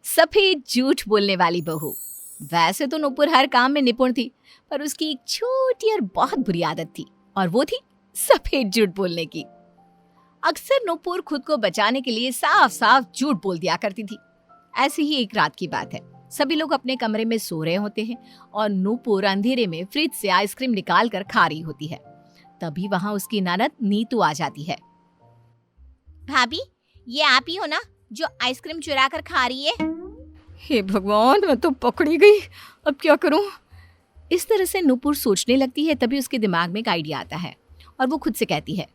सफेद झूठ बोलने वाली बहू। वैसे तो नूपुर हर काम में निपुण थी, पर उसकी एक छोटी और बहुत बुरी आदत थी, और वो थी सफेद झूठ बोलने की। अक्सर नूपुर खुद को बचाने के लिए साफ साफ झूठ बोल दिया करती थी। ऐसी ही एक रात की बात है। सभी लोग अपने कमरे में सो रहे होते हैं और नूपुर अंधेरे में फ्रिज से आइसक्रीम निकाल कर खा रही होती है। तभी वहां उसकी ननद नीतू आ जाती है। भाभी, ये आप ही हो ना जो आइसक्रीम चुरा कर खा रही है? हे भगवान, मैं तो पकड़ी गई, अब क्या करूं? इस तरह से नूपुर सोचने लगती है। तभी उसके दिमाग में एक आइडिया आता है और वो खुद से कहती है,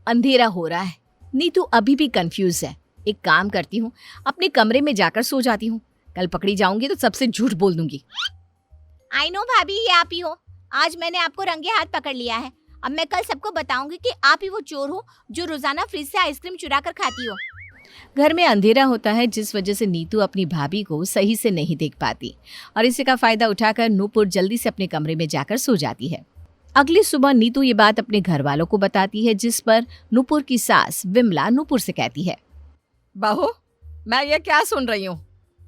अंधेरा हो रहा है, नीतू अभी भी कंफ्यूज है। एक काम करती हूँ, अपने कमरे में जाकर सो जाती हूँ। कल पकड़ी जाऊंगी तो सबसे झूठ बोल दूंगी। आई नो भाभी, ये आप ही हो। आज मैंने आपको रंगे हाथ पकड़ लिया है। अब मैं कल सबको बताऊंगी कि आप ही वो चोर हो जो रोजाना फ्रिज से आइसक्रीम चुरा कर खाती हो। घर में अंधेरा होता है, जिस वजह से नीतू अपनी भाभी को सही से नहीं देख पाती और इसी का फायदा उठाकर नूपुर जल्दी से अपने कमरे में जाकर सो जाती है। अगली सुबह नीतू ये बात अपने घर वालों को बताती है, जिस पर नूपुर की सास विमला नूपुर से कहती है, बहू, मैं ये क्या सुन रही हूँ?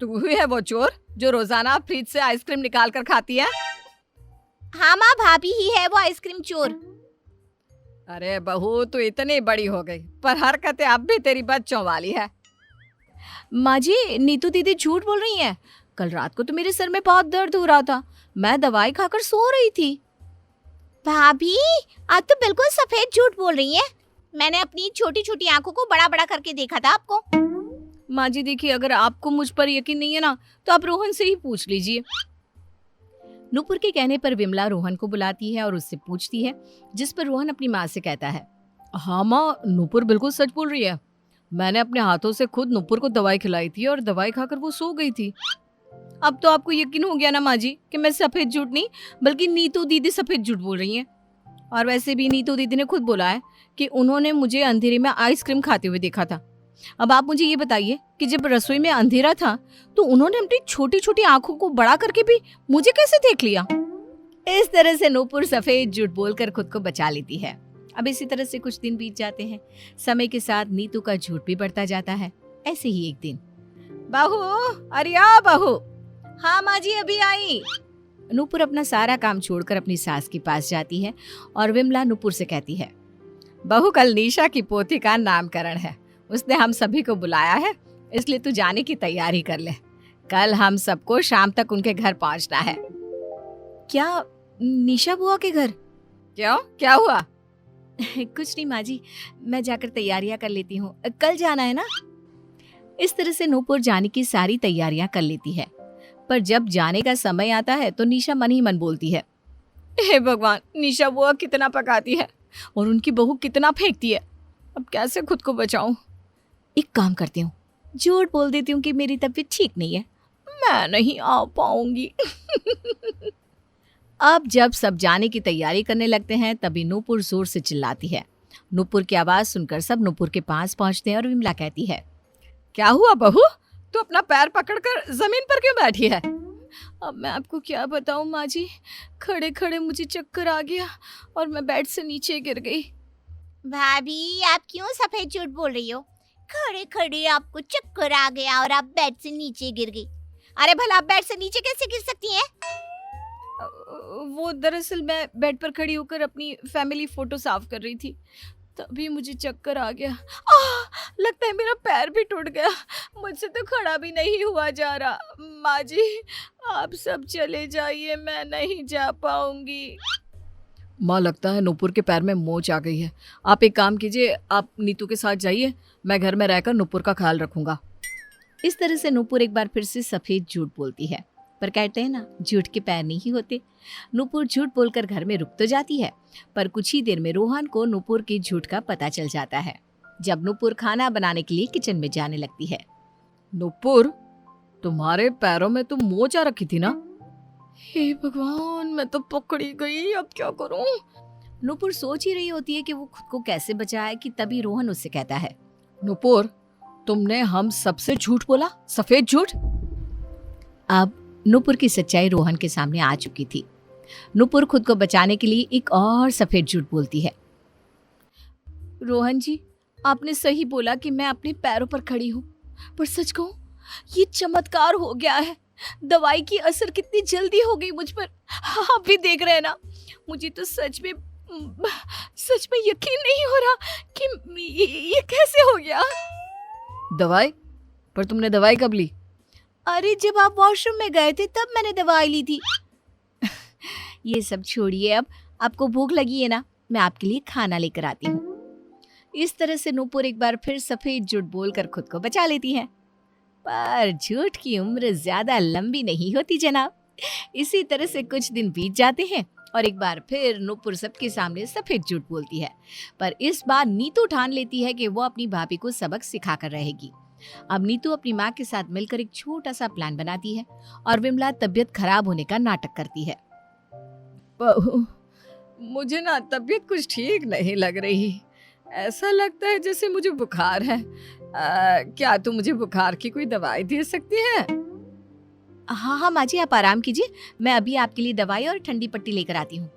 तू ही है वो चोर जो रोजाना फ्रिज से आइसक्रीम निकाल कर खाती है? हाँ माँ, भाभी ही है वो आइसक्रीम चोर। अरे बहू, तू इतनी बड़ी हो गई पर हरकतें अब भी तेरी बच्चों वाली है। माँ जी, नीतू दीदी झूठ बोल रही हैं। कल रात को तो मेरे सर में बहुत दर्द हो रहा था, मैं दवाई खाकर सो रही थी। भाभी, आप तो बिल्कुल सफेद झूठ बोल रही हैं। मैंने अपनी छोटी छोटी आंखों को बड़ा बड़ा करके देखा था आपको। माँ जी देखिए, अगर आपको मुझ पर यकीन नहीं है ना, तो आप रोहन से ही पूछ लीजिए। नूपुर के कहने पर विमला रोहन को बुलाती है और उससे पूछती है, जिस पर रोहन अपनी माँ से कहता है, हाँ माँ, नूपुर बिल्कुल सच बोल रही है। मैंने अपने हाथों से खुद नूपुर को दवाई खिलाई थी और दवाई खाकर वो सो गई थी। अब तो आपको यकीन हो गया ना माँ जी कि मैं सफेद झूठ नहीं बल्कि नीतू दीदी सफेद झूठ बोल रही हैं। और वैसे भी नीतू दीदी ने खुद बोला है कि उन्होंने मुझे अंधेरे में आइसक्रीम खाते हुए देखा था। अब आप मुझे ये बताइए कि जब रसोई में अंधेरा था तो उन्होंने अपनी छोटी छोटी आंखों को बड़ा करके भी मुझे कैसे देख लिया? इस तरह से नूपुर सफेद झूठ बोलकर खुद को बचा लेती है। अब इसी तरह से कुछ दिन बीत जाते हैं। समय के साथ नीतू का झूठ भी बढ़ता जाता है। ऐसे ही एक दिन, बहू, अरिया बहू। हाँ माँ जी, अभी आई। नूपुर अपना सारा काम छोड़कर अपनी सास के पास जाती है और विमला नूपुर से कहती है, बहू, कल निशा की पोती का नामकरण है। उसने हम सभी को बुलाया है, इसलिए तू जाने की तैयारी कर ले। कल हम सबको शाम तक उनके घर पहुंचना है। क्या, निशा बुआ के घर? क्यों, क्या हुआ? कुछ नहीं माँ जी, मैं जाकर तैयारियां कर लेती हूँ, कल जाना है ना। इस तरह से नूपुर जाने की सारी तैयारियां कर लेती है, पर जब जाने का समय आता है तो निशा मन ही मन बोलती है, हे भगवान, निशा बुआ कितना पकाती है और उनकी बहू कितना फेंकती है। अब कैसे खुद को बचाऊं? एक काम करती हूँ, झूठ बोल देती हूँ कि मेरी तबीयत ठीक नहीं है, मैं नहीं आ पाऊंगी। अब जब सब जाने की तैयारी करने लगते हैं तभी नूपुर जोर से चिल्लाती है। नूपुर की आवाज सुनकर सब नूपुर के पास पहुंचते हैं और विमला कहती है, क्या हुआ बहू, तू अपना पैर पकड़कर जमीन पर क्यों बैठी है? अब मैं आपको क्या बताऊं माँ जी, खड़े खड़े मुझे चक्कर आ गया और मैं बेड से नीचे गिर गई। भाभी, आप क्यों सफेद झूठ बोल रही हो? खड़े खड़े आपको चक्कर आ गया और आप बेड से नीचे गिर गई। अरे भला, आप बेड से नीचे कैसे गिर सकती हैं? वो दरअसल मैं बेड पर खड़ी होकर अपनी फैमिली फोटो साफ कर रही थी, तभी मुझे चक्कर आ गया। लगता है मेरा पैर भी टूट गया, मुझसे तो खड़ा भी नहीं हुआ जा रहा। माँ जी, आप सब चले जाइए, मैं नहीं जा पाऊंगी। माँ, लगता है नूपुर के पैर में मोच आ गई है। आप एक काम कीजिए, आप नीतू के साथ जाइए, मैं घर में रहकर नूपुर का ख्याल रखूंगा। इस तरह से नूपुर एक बार फिर से सफेद झूठ बोलती है, पर कहते हैं ना, झूठ के पैर नहीं होते। नूपुर झूठ बोलकर घर में रुक तो जाती है, पर कुछ ही देर में रोहन को नूपुर की झूठ का पता चल जाता है। जब नूपुर खाना बनाने के लिए किचन में जाने लगती है, नूपुर, तुम्हारे पैरों में तो मोच आ रखी थी ना? हे भगवान, मैं तो पकड़ी गई, अब क्या करूं? नूपुर सोच ही रही होती है कि वो खुद को कैसे बचाए कि तभी रोहन उससे कहता है, नूपुर, तुमने हम सबसे झूठ बोला, सफेद झूठ। अब नूपुर की सच्चाई रोहन के सामने आ चुकी थी। नूपुर खुद को बचाने के लिए एक और सफेद झूठ बोलती है, रोहन जी, आपने सही बोला कि मैं अपने पैरों पर खड़ी हूँ, पर सच कहूँ ये चमत्कार हो गया है। दवाई की असर कितनी जल्दी हो गई मुझ पर। आप भी देख रहे हैं ना। मुझे तो सच में यकीन नहीं हो रहा कि ये कैसे हो गया। दवाई? पर तुमने दवाई कब ली? अरे जब आप वॉशरूम में गए थे तब मैंने दवाई ली थी। ये सब छोड़िए, अब आपको भूख लगी है ना, मैं आपके लिए खाना लेकर आती हूँ। इस तरह से नूपुर एक बार फिर सफेद झूठ बोलकर खुद को बचा लेती है। पर झूठ की उम्र ज्यादा लंबी नहीं होती जनाब। इसी तरह से कुछ दिन बीत जाते हैं और एक बार फिर नूपुर सबके सामने सफेद झूठ बोलती है। पर इस बार नीतू ठान लेती है कि वो अपनी भाभी को सबक सिखा कर रहेगी। अब नीतू अपनी माँ के साथ मिलकर एक छोटा सा प्लान बनाती है और विमला तबीयत खराब होने का नाटक करती है। बहू, मुझे ना तबीयत कुछ ठीक नहीं लग रही। ऐसा लगता है जैसे मुझे बुखार है। क्या तुम मुझे बुखार की कोई दवाई दे सकती है? हाँ माँ जी, आप आराम कीजिए, मैं अभी आपके लिए दवाई और ठंडी पट्टी लेकर आती हूँ।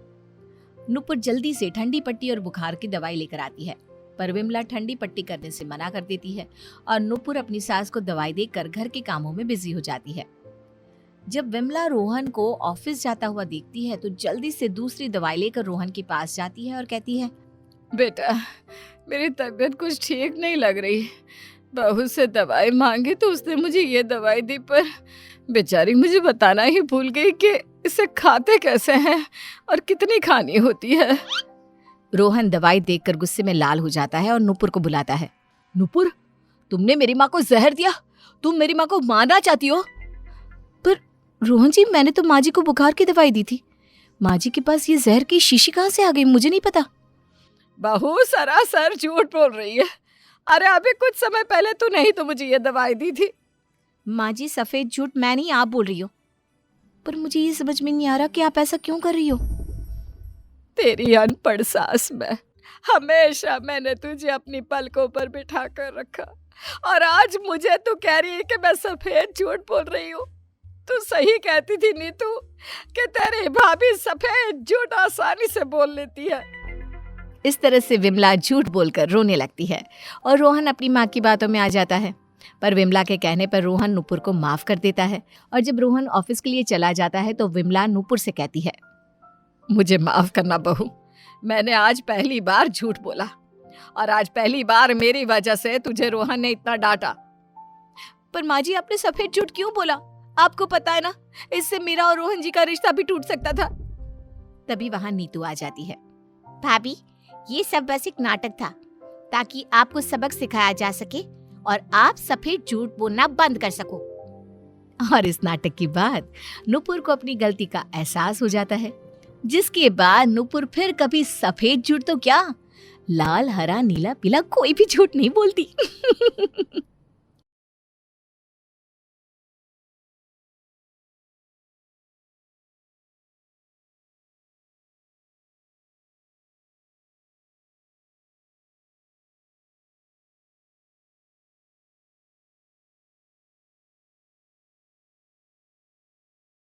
नूपुर जल्दी से ठंडी पट्टी और बुखार की दवाई लेकर आती है, पर विमला ठंडी पट्टी करने से मना कर देती है और नूपुर अपनी सास को दवाई देकर घर के कामों में बिजी हो जाती है। जब विमला रोहन को ऑफिस जाता हुआ देखती है तो जल्दी से दूसरी दवाई लेकर रोहन के पास जाती है और कहती है, बेटा मेरी तबीयत कुछ ठीक नहीं लग रही। बहू से दवाई मांगी तो उसने मुझे ये दवाई दी, पर बेचारी मुझे बताना ही भूल गई कि इसे खाते कैसे हैं और कितनी खानी होती है। रोहन दवाई देखकर गुस्से में लाल हो जाता है और नूपुर को बुलाता है। नूपुर, तुमने मेरी माँ को जहर दिया? तुम मेरी माँ को मारना चाहती हो? पर रोहन जी, मैंने तो माँ जी को बुखार की दवाई दी थी। माँ जी के पास ये जहर की शीशी कहाँ से आ गई, मुझे नहीं पता। बहू सरासर झूठ बोल रही है। अरे अभी कुछ समय पहले तू नहीं तो मुझे ये दवाई दी थी। माँ जी, सफेद झूठ मैं नहीं, आप बोल रही हो। पर मुझे ये समझ में नहीं आ रहा कि आप ऐसा क्यों कर रही हो। तेरी अनपढ़ सास मैं, हमेशा मैंने तुझे अपनी पलकों पर बिठा कर रखा और आज मुझे तू कह रही है कि मैं सफेद झूठ बोल रही हूँ। तू सही कहती थी नीतू कि तेरी भाभी सफेद झूठ आसानी से बोल लेती है। इस तरह से विमला झूठ बोलकर रोने लगती है और रोहन अपनी माँ की बातों में आ जाता है। पर विमला के कहने पर रोहन नूपुर को माफ कर देता है और जब रोहन ऑफिस के लिए चला जाता है तो विमला नूपुर से कहती है, मुझे माफ करना बहू, मैंने आज पहली बार झूठ बोला और आज पहली बार मेरी वजह से तुझे रोहन ने इतना डांटा। पर माँ जी, आपने सफेद झूठ क्यों बोला? आपको पता है ना, इससे मेरा और रोहन जी का रिश्ता भी टूट सकता था। तभी वहां नीतू आ जाती है। भाभी, ये सब बस एक नाटक था ताकि आपको सबक सिखाया जा सके और आप सफेद झूठ बोलना बंद कर सको। और इस नाटक के बाद नूपुर को अपनी गलती का एहसास हो जाता है, जिसके बाद नूपुर फिर कभी सफेद झूठ तो क्या, लाल हरा नीला पीला कोई भी झूठ नहीं बोलती।